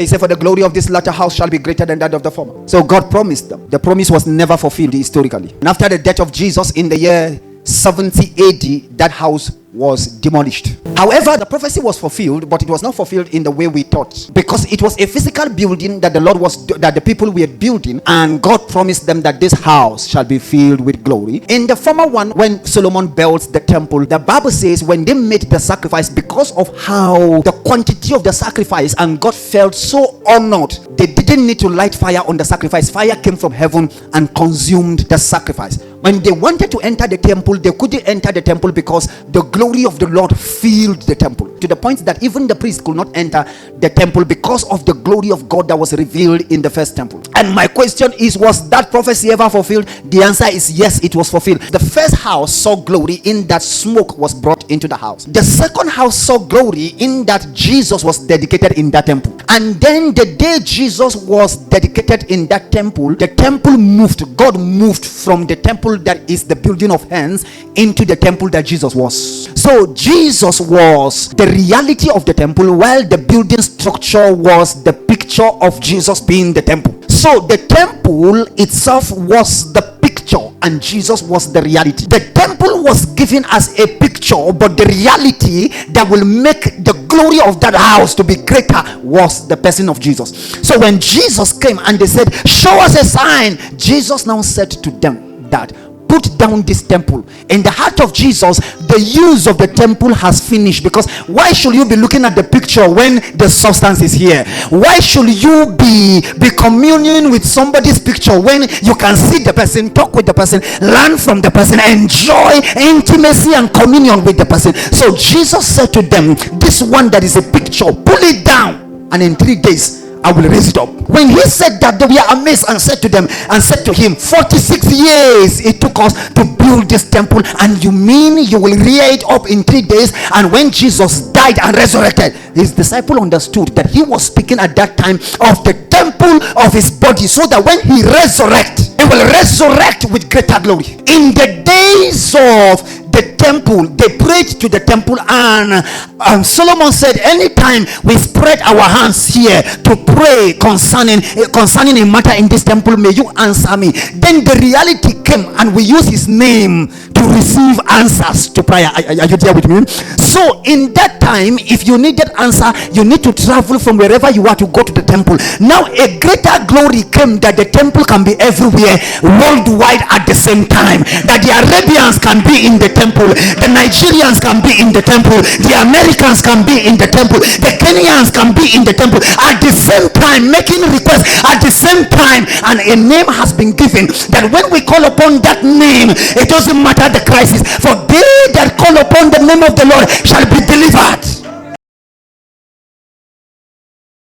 He said, for the glory of this latter house shall be greater than that of the former. So God promised them. The promise was never fulfilled historically. And after the death of Jesus in the year 70 AD, that house was demolished. However, the prophecy was fulfilled, but it was not fulfilled in the way we thought, because it was a physical building that the people were building, and God promised them that this house shall be filled with glory. In the former one, when Solomon built the temple, the Bible says when they made the sacrifice, because of how the quantity of the sacrifice, and God felt so honored, they didn't need to light fire on the sacrifice. Fire came from heaven and consumed the sacrifice. When they wanted to enter the temple, they couldn't enter the temple because the glory of the Lord filled the temple, to the point that even the priest could not enter the temple because of the glory of God that was revealed in the first temple. And my question is, was that prophecy ever fulfilled? The answer is yes, it was fulfilled. The first house saw glory in that smoke was brought into the house. The second house saw glory in that Jesus was dedicated in that temple. And then the day Jesus was dedicated in that temple, the temple moved. God moved from the temple that is the building of hands into the temple that Jesus was. So Jesus was the reality of the temple, while the building structure was the picture of Jesus being the temple. So the temple itself was the picture and Jesus was the reality. The temple was given as a picture, but the reality that will make the glory of that house to be greater was the person of Jesus. So when Jesus came and they said, show us a sign, Jesus now said to them that, put down this temple. In the heart of Jesus, the use of the temple has finished, because why should you be looking at the picture when the substance is here? Why should you be communing with somebody's picture when you can see the person, talk with the person, learn from the person, enjoy intimacy and communion with the person? So Jesus said to them, this one that is a picture, pull it down, and in 3 days I will raise it up. When he said that, they were amazed and said to him, 46 years it took us to build this temple, and you mean you will rear it up in 3 days? And when Jesus died and resurrected, his disciple understood that he was speaking at that time of the temple of his body, so that when he resurrects, he will resurrect with greater glory. In the days of the temple, they prayed to the temple, and Solomon said, anytime we spread our hands here to pray concerning a matter in this temple, may you answer me. Then the reality came, and we use his name to receive answers to prayer. Are you there with me? So in that time, if you needed answer, you need to travel from wherever you are to go to the temple. Now a greater glory came, that the temple can be everywhere worldwide at the same time, that the Arabians can be in the temple, the Nigerians can be in the temple, the Americans can be in the temple, the Kenyans can be in the temple at the same time, making requests at the same time. And a name has been given, that when we call upon that name, it doesn't matter the crisis, for they that call upon the name of the Lord shall be delivered.